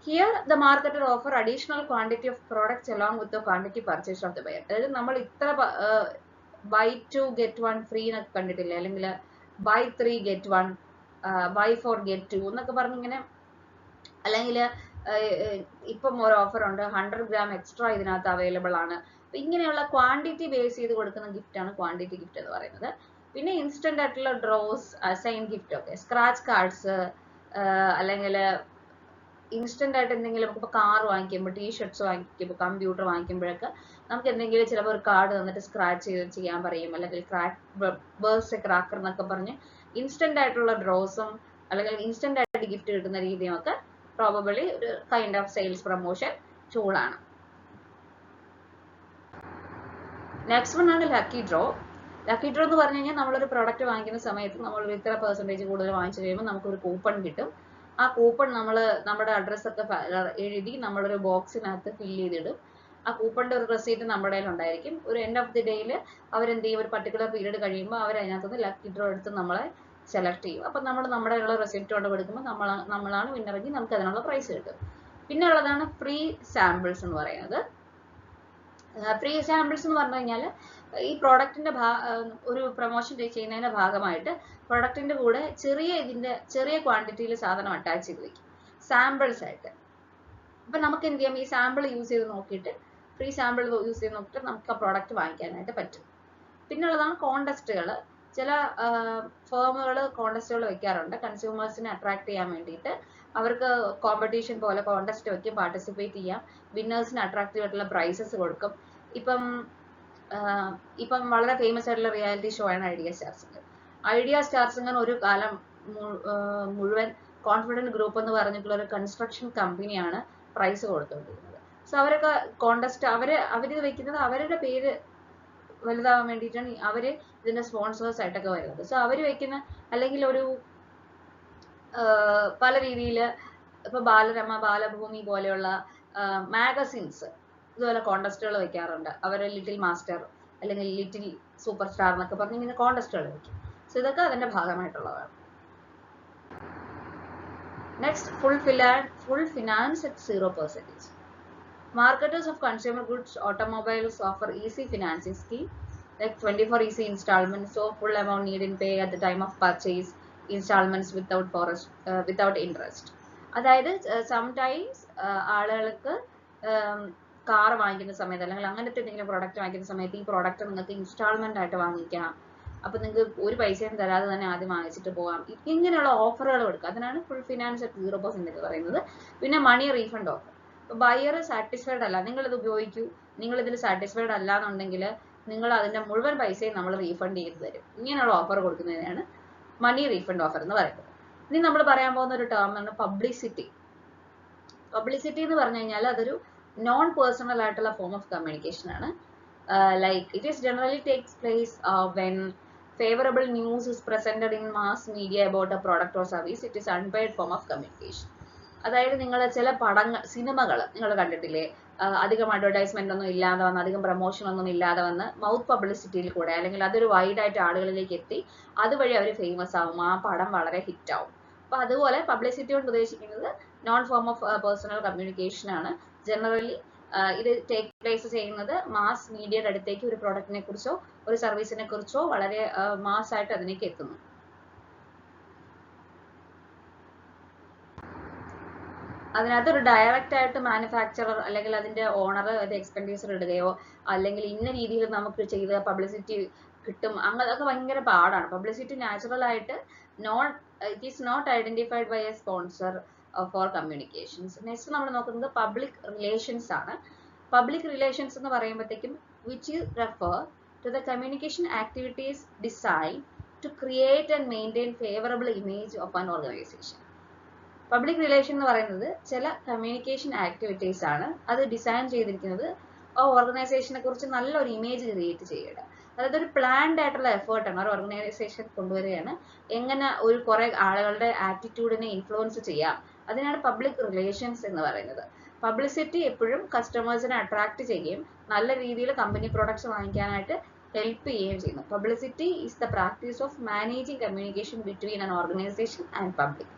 Here the marketer offer additional quantity of products along with the quantity purchase of the buyer. അതായത് നമ്മൾ ഇത്ര ബൈ 2 get 1 ഫ്രീ എന്നൊക്കെ കണ്ടിട്ടില്ലേ, അല്ലെങ്കിൽ ബൈ 3 get 1, ബൈ 4 get 2 എന്നൊക്കെ പറഞ്ഞിങ്ങനെ, അല്ലെങ്കിൽ ഇപ്പം ഒരു ഓഫർ ഉണ്ട്, 100 gram എക്സ്ട്രാ ഇതിനകത്ത് അവൈലബിൾ ആണ്. അപ്പൊ ഇങ്ങനെയുള്ള ക്വാണ്ടിറ്റി ബേസ് ചെയ്ത് കൊടുക്കുന്ന ഗിഫ്റ്റ് ആണ് ക്വാണ്ടിറ്റി ഗിഫ്റ്റ് എന്ന് പറയുന്നത്. പിന്നെ ഇൻസ്റ്റന്റ് ആയിട്ടുള്ള ഡ്രോസ്, സൈൻ ഗിഫ്റ്റ് ഒക്കെ, സ്ക്രാച്ച് കാർഡ്സ്, അല്ലെങ്കിൽ ഇൻസ്റ്റന്റ് ആയിട്ട് എന്തെങ്കിലും നമുക്കിപ്പോൾ കാർ വാങ്ങിക്കുമ്പോൾ, ടീഷർട്ട്സ് വാങ്ങിക്കുമ്പോൾ, കമ്പ്യൂട്ടർ വാങ്ങിക്കുമ്പോഴൊക്കെ നമുക്ക് എന്തെങ്കിലും ചിലപ്പോൾ ഒരു കാർഡ് തന്നിട്ട് സ്ക്രാച്ച് ചെയ്ത് ചെയ്യാൻ പറയും, അല്ലെങ്കിൽ ബേഴ്സ് ക്രാക്കർ എന്നൊക്കെ പറഞ്ഞ് ഇൻസ്റ്റന്റ് ആയിട്ടുള്ള ഡ്രോസും അല്ലെങ്കിൽ ഇൻസ്റ്റന്റ് ആയിട്ട് ഗിഫ്റ്റ് കിട്ടുന്ന രീതിയും ഒക്കെ പ്രോബബിളി ഒരു കൈൻഡ് ഓഫ് സെയിൽസ് പ്രൊമോഷൻ ടൂളാണ്. നെക്സ്റ്റ് വൺ ആണ് ലക്കി ഡ്രോ. ലക്കി ഡ്രോ എന്ന് പറഞ്ഞു കഴിഞ്ഞാൽ നമ്മളൊരു പ്രോഡക്റ്റ് വാങ്ങിക്കുന്ന സമയത്ത് നമ്മൾ ഇത്ര പെർസെൻറ്റേജ് കൂടുതൽ വാങ്ങിച്ചു കഴിയുമ്പോൾ നമുക്കൊരു കൂപ്പൺ കിട്ടും. ആ കൂപ്പൺ നമ്മൾ നമ്മുടെ അഡ്രസ്സൊക്കെ എഴുതി നമ്മളൊരു ബോക്സിനകത്ത് ഫില്ല് ചെയ്തിടും. ആ കൂപ്പണിന്റെ ഒരു റെസീറ്റ് നമ്മുടെ കയ്യിൽ ഉണ്ടായിരിക്കും. ഒരു എൻഡ് ഓഫ് ദി ഡേയിൽ അവരെന്ത് ചെയ്യും, ഒരു പർട്ടിക്കുലർ പീരീഡ് കഴിയുമ്പോൾ അവർ അതിനകത്തുനിന്ന് ലക്കി ഡ്രോ എടുത്ത് നമ്മളെ സെലക്ട് ചെയ്യും. അപ്പം നമ്മൾ നമ്മുടെ ഉള്ള റെസിപ്റ്റ് കൊണ്ട് കൊടുക്കുമ്പോൾ നമ്മളാണ് വിന്നറെങ്കിൽ നമുക്ക് അതിനുള്ള പ്രൈസ് കിട്ടും. പിന്നെ ഉള്ളതാണ് ഫ്രീ സാമ്പിൾസ് എന്ന് പറയുന്നത്. ഫ്രീ സാമ്പിൾസ് എന്ന് പറഞ്ഞു കഴിഞ്ഞാൽ ഈ പ്രോഡക്റ്റിന്റെ ഒരു പ്രൊമോഷൻ ചെയ്യുന്നതിന്റെ ഭാഗമായിട്ട് പ്രോഡക്റ്റിന്റെ കൂടെ ചെറിയ ക്വാണ്ടിറ്റിയിൽ സാധനം അറ്റാച്ച് ചെയ്ത് വെക്കും, സാമ്പിൾസ് ആയിട്ട്. അപ്പൊ നമുക്ക് എന്ത് ചെയ്യാം, ഈ സാമ്പിൾ യൂസ് ചെയ്ത് നോക്കിയിട്ട്, ഫ്രീ സാമ്പിൾ യൂസ് ചെയ്ത് നോക്കിയിട്ട് നമുക്ക് ആ പ്രോഡക്റ്റ് വാങ്ങിക്കാനായിട്ട് പറ്റും. പിന്നെ ഉള്ളതാണ് കോണ്ടസ്റ്റുകൾ. ചില ഫേമുകൾ കോണ്ടസ്റ്റുകൾ വെക്കാറുണ്ട് കൺസ്യൂമേഴ്സിനെ അട്രാക്ട് ചെയ്യാൻ വേണ്ടിയിട്ട്. അവർക്ക് കോമ്പറ്റീഷൻ പോലെ കോണ്ടസ്റ്റ് വെക്കും, പാർട്ടിസിപ്പേറ്റ് ചെയ്യാം, വിന്നേഴ്സിന് അട്രാക്റ്റീവ് ആയിട്ടുള്ള പ്രൈസസ് കൊടുക്കും. ഇപ്പം വളരെ ഫേമസ് ആയിട്ടുള്ള റിയാലിറ്റി ഷോ ആണ് idea star singer. Idea star singer ഒരു കാലം മുഴുവൻ കോൺഫിഡന്റ് ഗ്രൂപ്പ് എന്ന് പറഞ്ഞിട്ടുള്ള ഒരു കൺസ്ട്രക്ഷൻ കമ്പനിയാണ് പ്രൈസ് കൊടുത്തുകൊണ്ടിരുന്നത്. സോ അവരൊക്കെ കോണ്ടസ്റ്റ് അവരിത് വെക്കുന്നത് അവരുടെ പേര് വലുതാവാൻ വേണ്ടിയിട്ടാണ് അവര് ഇതിന്റെ സ്പോൺസേഴ്സ് ആയിട്ടൊക്കെ വരുന്നത്. സോ അവര് വെക്കുന്ന അല്ലെങ്കിൽ ഒരു പല രീതിയിൽ ഇപ്പൊ ബാലരമ, ബാലഭൂമി പോലെയുള്ള മാഗസിൻസ് ഇതുപോലെ കോണ്ടസ്റ്റുകൾ വെക്കാറുണ്ട്. അവര് ലിറ്റിൽ മാസ്റ്റർ അല്ലെങ്കിൽ ലിറ്റിൽ സൂപ്പർ സ്റ്റാർ എന്നൊക്കെ പറഞ്ഞ് ഇങ്ങനെ കോണ്ടസ്റ്റുകൾ വെക്കും. സോ ഇതൊക്കെ അതിന്റെ ഭാഗമായിട്ടുള്ളതാണ്. Next, full finance at 0%. Marketers of consumer goods automobiles offer easy financing scheme like 24 easy installments, so full amount needn't pay at the time of purchase, installments without interest. അതായത് sometimes ആളുകൾക്ക് car വാങ്ങിക്കുന്ന സമയത്ത് അല്ലെങ്കിൽ അങ്ങനത്തെ എന്തെങ്കിലും product വാങ്ങിക്കുന്ന സമയത്ത് ഈ പ്രോഡക്റ്റ് നിങ്ങൾക്ക് ഇൻസ്റ്റാൾമെന്റ് ആയിട്ട് വാങ്ങിക്കാം, അപ്പൊ നിങ്ങൾക്ക് ഒരു പൈസയും തരാതെ തന്നെ ആദ്യം വാങ്ങിച്ചിട്ട് പോകാം, ഇങ്ങനെയുള്ള ഓഫറുകൾ കൊടുക്കുക. അതിനാണ് ഫുൾ ഫിനാൻസ് അറ്റ് 0% എന്ന് പറയുന്നത്. പിന്നെ മണി റീഫണ്ട് ഓഫർ. ബയർ സാറ്റിസ്ഫൈഡ് അല്ല, നിങ്ങൾ ഇത് ഉപയോഗിക്കൂ, നിങ്ങൾ ഇതിൽ സാറ്റിസ്ഫൈഡ് അല്ല എന്നുണ്ടെങ്കിൽ നിങ്ങൾ അതിന്റെ മുഴുവൻ പൈസയും നമ്മൾ റീഫണ്ട് ചെയ്ത് തരും. ഇങ്ങനെയുള്ള ഓഫർ കൊടുക്കുന്നതിനാണ് മണി റീഫണ്ട് ഓഫർ എന്ന് പറയുന്നത്. ഇനി നമ്മൾ പറയാൻ പോകുന്ന ഒരു ടേം ആണ് പബ്ലിസിറ്റി. പബ്ലിസിറ്റി എന്ന് പറഞ്ഞു കഴിഞ്ഞാൽ അതൊരു നോൺ പേഴ്സണൽ ആയിട്ടുള്ള ഫോം ഓഫ് കമ്മ്യൂണിക്കേഷൻ ആണ്. Like it is generally takes place when favorable news is presented in mass media about a product or service. It is unpaid form of communication. അതായത് നിങ്ങൾ ചില സിനിമകൾ നിങ്ങൾ കണ്ടിട്ടില്ലേ, അധികം അഡ്വർടൈസ്മെന്റ് ഒന്നും ഇല്ലാതെ വന്ന്, അധികം പ്രൊമോഷൻ ഒന്നും ഇല്ലാതെ വന്ന് മൗത്ത് പബ്ലിസിറ്റിയിൽ കൂടെ അല്ലെങ്കിൽ അതൊരു വൈഡ് ആയിട്ട് ആളുകളിലേക്ക് എത്തി അതുവഴി അവർ ഫേമസ് ആവും, ആ പടം വളരെ ഹിറ്റ് ആവും. അപ്പൊ അതുപോലെ പബ്ലിസിറ്റി കൊണ്ട് ഉദ്ദേശിക്കുന്നത് noun form of personal communication ആണ്. ജനറലി ഇത് ടേക്ക് പ്ലേസ് ചെയ്യുന്നത് മാസ് മീഡിയയുടെ അടുത്തേക്ക് ഒരു പ്രോഡക്റ്റിനെ കുറിച്ചോ ഒരു സർവീസിനെ കുറിച്ചോ വളരെ മാസ് ആയിട്ട് അതിലേക്ക് എത്തുന്നു. അതിനകത്ത് ഒരു ഡയറക്റ്റ് ആയിട്ട് മാനുഫാക്ചറർ അല്ലെങ്കിൽ അതിന്റെ ഓണർ അത് എക്സ്പെൻഡിച്ചർ ഇടുകയോ അല്ലെങ്കിൽ ഇന്ന രീതിയിൽ നമുക്ക് ചെയ്ത പബ്ലിസിറ്റി കിട്ടും, അതൊക്കെ ഭയങ്കര പാടാണ്. പബ്ലിസിറ്റി നാച്ചുറൽ ആയിട്ട് it is not identified by a sponsor for communications. Next നമ്മൾ നോക്കുന്നത് പബ്ലിക് റിലേഷൻസ് ആണ്. പബ്ലിക് റിലേഷൻസ് എന്ന് പറയുമ്പോഴത്തേക്കും which refer to the communication activities design to create and maintain favourable image of an organisation. Public relation എന്ന് പറയുന്നത് ചില communication activities ആണ്. അത് ഡിസൈൻ ചെയ്തിരിക്കുന്നത് ആ ഓർഗനൈസേഷനെ കുറിച്ച് നല്ലൊരു ഇമേജ് ക്രിയേറ്റ് ചെയ്യുക. അതായത് ഒരു പ്ലാൻഡ് ആയിട്ടുള്ള എഫേർട്ടാണ് ഒരു ഓർഗനൈസേഷൻ കൊണ്ടുവരികയാണ്, എങ്ങനെ ഒരു കുറെ ആളുകളുടെ ആറ്റിറ്റ്യൂഡിനെ ഇൻഫ്ലുവൻസ് ചെയ്യാം, അതിനാണ് പബ്ലിക് റിലേഷൻസ് എന്ന് പറയുന്നത്. പബ്ലിസിറ്റി എപ്പോഴും കസ്റ്റമേഴ്സിനെ അട്രാക്ട് ചെയ്യുകയും നല്ല രീതിയിൽ കമ്പനി പ്രോഡക്ട്സ് വാങ്ങിക്കാനായിട്ട് ഹെൽപ്പ് ചെയ്യുകയും ചെയ്യുന്നു. Publicity is the practice of managing communication between an organisation and public.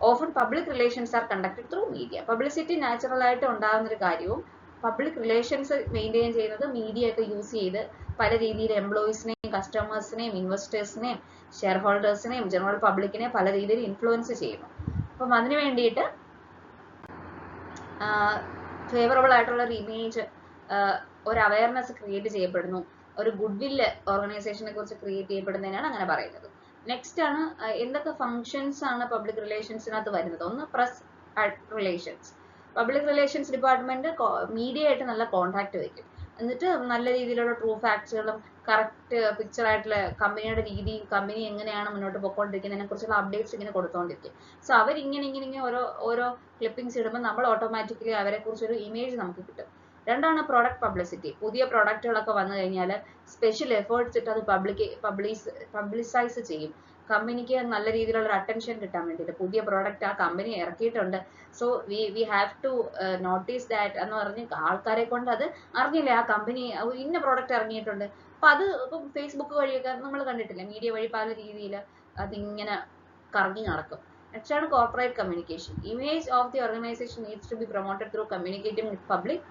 Often public relations R conducted through media. Publicity natural ആയിട്ട് ഉണ്ടാകുന്ന ഒരു കാര്യവും പബ്ലിക് റിലേഷൻസ് മെയിൻറ്റെയിൻ ചെയ്യുന്നത് മീഡിയ ഒക്കെ യൂസ് ചെയ്ത് പല രീതിയിൽ എംപ്ലോയീസിനെയും കസ്റ്റമേഴ്സിനെയും ഇൻവെസ്റ്റേഴ്സിനെയും ഷെയർ ഹോൾഡേഴ്സിനെയും ജനറൽ പബ്ലിക്കിനെയും പല രീതിയിൽ ഇൻഫ്ലുവൻസ് ചെയ്യുന്നു. അപ്പം അതിന് വേണ്ടിയിട്ട് ഫേവറബിൾ ആയിട്ടുള്ള ഒരു ഇമേജ്, ഒരു അവയർനെസ് ക്രിയേറ്റ് ചെയ്യപ്പെടുന്നു, ഒരു ഗുഡ് വില്ല് ഓർഗനൈസേഷനെ കുറിച്ച് ക്രിയേറ്റ് ചെയ്യപ്പെടുന്നതിനാണ് അങ്ങനെ പറയുന്നത്. നെക്സ്റ്റ് ആണ് എന്തൊക്കെ ഫങ്ഷൻസ് ആണ് പബ്ലിക് റിലേഷൻസിനകത്ത് വരുന്നത്. ഒന്ന് press relations. Public relations department media ആയിട്ട് നല്ല കോൺടാക്ട് വയ്ക്കും. എന്നിട്ട് നല്ല രീതിയിലുള്ള ട്രൂ ഫാക്ട്സുകളും കറക്റ്റ് പിക്ചർ ആയിട്ടുള്ള കമ്പനിയുടെ രീതിയും കമ്പനി എങ്ങനെയാണ് മുന്നോട്ട് പോയിക്കൊണ്ടിരിക്കുന്നതിനെ കുറിച്ചുള്ള അപ്ഡേറ്റ്സ് ഇങ്ങനെ കൊടുത്തുകൊണ്ടിരിക്കും. സോ അവരിങ്ങനെ ഓരോ ക്ലിപ്പിംഗ്സ് ഇടുമ്പോൾ നമ്മൾ ഓട്ടോമാറ്റിക്കലി അവരെ കുറിച്ചൊരു ഇമേജ് നമുക്ക് കിട്ടും. രണ്ടാണ് പ്രോഡക്റ്റ് പബ്ലിസിറ്റി. പുതിയ പ്രോഡക്റ്റുകളൊക്കെ വന്നു കഴിഞ്ഞാൽ സ്പെഷ്യൽ എഫേർട്സ് ഇട്ട് അത് പബ്ലിസൈസ് ചെയ്യും. കമ്പനിക്ക് നല്ല രീതിയിലുള്ള ഒരു അറ്റൻഷൻ കിട്ടാൻ വേണ്ടിയിട്ട് പുതിയ പ്രോഡക്റ്റ് ആ കമ്പനി ഇറക്കിയിട്ടുണ്ട്, so we have to notice that എന്ന് പറഞ്ഞ് ആൾക്കാരെ കൊണ്ട് അത് അറിഞ്ഞില്ലേ ആ കമ്പനി ഇന്ന പ്രോഡക്റ്റ് ഇറങ്ങിയിട്ടുണ്ട്. അപ്പൊ അത് ഇപ്പം ഫേസ്ബുക്ക് വഴിയൊക്കെ നമ്മൾ കണ്ടിട്ടില്ലേ, മീഡിയ വഴി പല രീതിയിൽ അതിങ്ങനെ കറങ്ങി നടക്കും. നെക്സ്റ്റ് ആണ് corporate communication. Image of the organisation needs to be promoted through communicating with public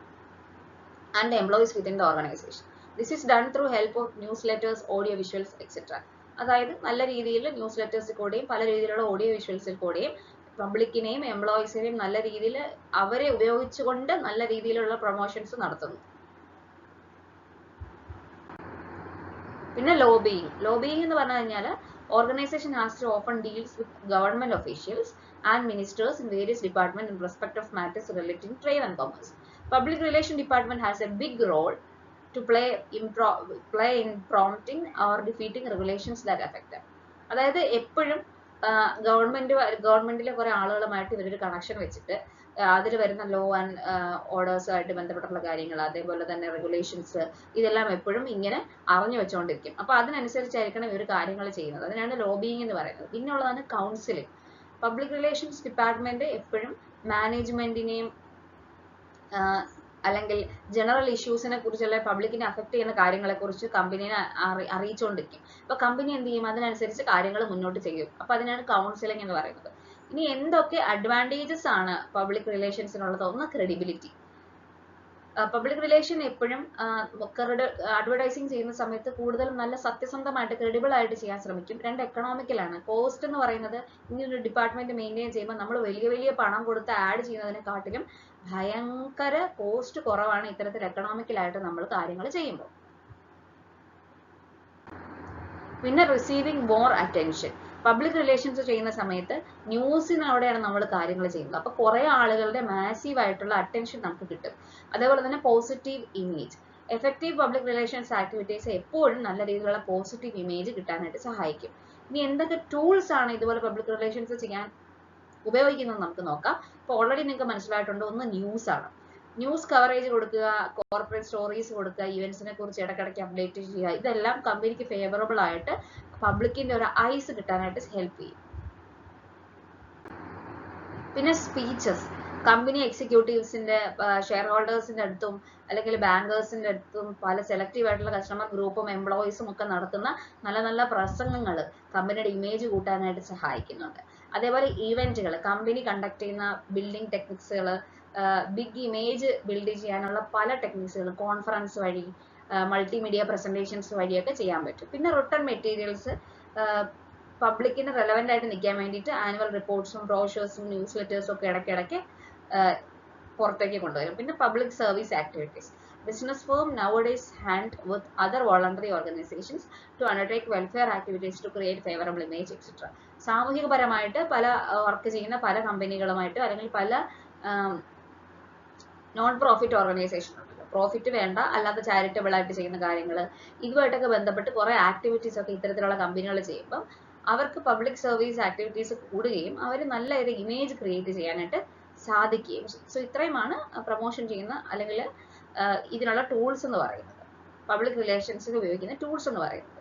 and employees within the organization. This is done through help of newsletters, audio visuals, etc. അതായത് നല്ല രീതിയിൽ ന്യൂസ് ലെറ്റേഴ്സിൽ കൂടെയും പല രീതിയിലുള്ള audio വിഷ്വൽസിൽ കൂടെയും പബ്ലിക്കിനെയും എംപ്ലോയീസിനെയും നല്ല രീതിയിൽ അവരെ ഉപയോഗിച്ചുകൊണ്ട് നല്ല രീതിയിലുള്ള പ്രൊമോഷൻസ് നടത്തുന്നു. പിന്നെ ലോബിയിങ് എന്ന് പറഞ്ഞു കഴിഞ്ഞാൽ organization has to often deals with government officials and ministers in various departments in respect of matters relating to trade and commerce. Public relation department has a big role to play in prompting or defeating regulations that affect them. അതായത് എപ്പോഴും ഗവൺമെന്റിലെ കുറെ ആളുകളുമായിട്ട് ഇവരൊരു connection വെച്ചിട്ട് അതിൽ വരുന്ന law and ഓർഡേഴ്സുമായിട്ട് ബന്ധപ്പെട്ടുള്ള കാര്യങ്ങൾ, അതേപോലെ തന്നെ റെഗുലേഷൻസ്, ഇതെല്ലാം എപ്പോഴും ഇങ്ങനെ അറിഞ്ഞു വെച്ചുകൊണ്ടിരിക്കും. അപ്പൊ അതിനനുസരിച്ചായിരിക്കണം ഇവർ കാര്യങ്ങൾ ചെയ്യുന്നത്. അതിനാണ് ലോബിയിങ് എന്ന് പറയുന്നത്. പിന്നെ ഉള്ളതാണ് കൗൺസിലിംഗ്. പബ്ലിക് റിലേഷൻസ് ഡിപ്പാർട്ട്മെന്റ് എപ്പോഴും മാനേജ്മെന്റിനെയും അല്ലെങ്കിൽ ജനറൽ ഇഷ്യൂസിനെ കുറിച്ചുള്ള പബ്ലിക്കിനെ അഫക്ട് ചെയ്യുന്ന കാര്യങ്ങളെ കുറിച്ച് കമ്പനിയെ അറിയിച്ചുകൊണ്ടിരിക്കും. അപ്പൊ കമ്പനി എന്ത് ചെയ്യും, അതിനനുസരിച്ച് കാര്യങ്ങൾ മുന്നോട്ട് ചെയ്യും. അപ്പൊ അതിനാണ് കൗൺസിലിംഗ് എന്ന് പറയുന്നത്. ഇനി എന്തൊക്കെ അഡ്വാൻറ്റേജസ് ആണ് പബ്ലിക് റിലേഷൻസിനുള്ളത്? ഒന്ന് ക്രെഡിബിലിറ്റി. പബ്ലിക് റിലേഷൻ എപ്പോഴും അഡ്വർടൈസിങ് ചെയ്യുന്ന സമയത്ത് കൂടുതലും നല്ല സത്യസന്ധമായിട്ട് ക്രെഡിബിൾ ആയിട്ട് ചെയ്യാൻ ശ്രമിക്കും. രണ്ട് എക്കണോമിക്കലാണ്. കോസ്റ്റ് എന്ന് പറയുന്നത് ഇങ്ങനൊരു ഡിപ്പാർട്ട്മെന്റ് മെയിൻറ്റെയിൻ ചെയ്യുമ്പോൾ നമ്മൾ വലിയ പണം കൊടുത്ത് ആഡ് ചെയ്യുന്നതിനെക്കാട്ടിലും ഭയങ്കര കോസ്റ്റ് കുറവാണ് ഇത്തരത്തിൽ എക്കണോമിക്കലായിട്ട് നമ്മൾ കാര്യങ്ങൾ ചെയ്യുമ്പോൾ. പിന്നെ receiving more attention. Public relations ചെയ്യുന്ന സമയത്ത് ന്യൂസിനോടെയാണ് നമ്മൾ കാര്യങ്ങൾ ചെയ്യുന്നത്. അപ്പൊ കുറെ ആളുകളുടെ മാസീവ് ആയിട്ടുള്ള അറ്റൻഷൻ നമുക്ക് കിട്ടും. അതേപോലെ തന്നെ positive image. Effective public relations activities എപ്പോഴും നല്ല രീതിയിലുള്ള പോസിറ്റീവ് ഇമേജ് കിട്ടാനായിട്ട് സഹായിക്കും. ഇനി എന്തൊക്കെ ടൂൾസ് ആണ് ഇതുപോലെ പബ്ലിക് റിലേഷൻസ് ചെയ്യാൻ ഉപയോഗിക്കുന്നത് നമുക്ക് നോക്കാം. ഇപ്പൊ ഓൾറെഡി നിങ്ങൾക്ക് മനസ്സിലായിട്ടുണ്ട്. ഒന്ന് ന്യൂസ് ആണ്. ന്യൂസ് കവറേജ് കൊടുക്കുക, കോർപ്പറേറ്റ് സ്റ്റോറീസ് കൊടുക്കുക, ഇവന്റ്സിനെ കുറിച്ച് ഇടയ്ക്കിടയ്ക്ക് അപ്ഡേറ്റ് ചെയ്യുക, ഇതെല്ലാം കമ്പനിക്ക് ഫേവറബിൾ ആയിട്ട് പബ്ലിക്കിന്റെ ഒരു ഐസ് കിട്ടാനായിട്ട് ഹെൽപ്പ് ചെയ്യും. പിന്നെ സ്പീച്ചസ്. കമ്പനി എക്സിക്യൂട്ടീവ്സിന്റെ, ഷെയർ ഹോൾഡേഴ്സിന്റെ അടുത്തും അല്ലെങ്കിൽ ബാങ്കേഴ്സിന്റെ അടുത്തും പല സെലക്റ്റീവ് ആയിട്ടുള്ള കസ്റ്റമർ ഗ്രൂപ്പും എംപ്ലോയീസും ഒക്കെ നടത്തുന്ന നല്ല പ്രസംഗങ്ങൾ കമ്പനിയുടെ ഇമേജ് കൂട്ടാനായിട്ട് സഹായിക്കുന്നുണ്ട്. അതേപോലെ ഈവെന്റുകൾ, കമ്പനി കണ്ടക്ട് ചെയ്യുന്ന ബിൽഡിംഗ് ടെക്നിക്സുകൾ, ബിഗ് ഇമേജ് ബിൽഡ് ചെയ്യാനുള്ള പല ടെക്നിക്സുകൾ കോൺഫറൻസ് വഴി, മൾട്ടിമീഡിയ പ്രസന്റേഷൻസ് വഴിയൊക്കെ ചെയ്യാൻ പറ്റും. പിന്നെ റിട്ടൺ മെറ്റീരിയൽസ്, പബ്ലിക്കിന് റെലവെന്റ് ആയിട്ട് നിൽക്കാൻ വേണ്ടിയിട്ട് ആനുവൽ റിപ്പോർട്ട്സും ബ്രോഷേഴ്സും ന്യൂസ് ലെറ്റേഴ്സും ഒക്കെ ഇടയ്ക്കിടയ്ക്ക് പുറത്തേക്ക് കൊണ്ടുവരും. പിന്നെ public service activities. Business firm nowadays hand with other voluntary organizations to undertake welfare activities to create favorable image, etc. സാമൂഹികപരമായിട്ട് പല വർക്ക് ചെയ്യുന്ന പല കമ്പനികളുമായിട്ട് അല്ലെങ്കിൽ പല നോൺ പ്രോഫിറ്റ് ഓർഗനൈസേഷൻ ഉണ്ടല്ലോ, പ്രോഫിറ്റ് വേണ്ട അല്ലാതെ ചാരിറ്റബിൾ ആയിട്ട് ചെയ്യുന്ന കാര്യങ്ങൾ, ഇതുമായിട്ടൊക്കെ ബന്ധപ്പെട്ട് കുറെ ആക്ടിവിറ്റീസ് ഒക്കെ ഇത്തരത്തിലുള്ള കമ്പനികൾ ചെയ്യുമ്പം അവർക്ക് പബ്ലിക് സർവീസ് ആക്ടിവിറ്റീസ് കൂടുകയും അവർ നല്ല ഒരു ഇമേജ് ക്രിയേറ്റ് ചെയ്യാനായിട്ട് സാധിക്കുകയും. സോ ഇത്രയുമാണ് പ്രൊമോഷൻ ചെയ്യുന്ന അല്ലെങ്കിൽ ഇതിനുള്ള ടൂൾസ് എന്ന് പറയുന്നത്, പബ്ലിക് റിലേഷൻസിൽ ഉപയോഗിക്കുന്ന ടൂൾസ് എന്ന് പറയുന്നത്.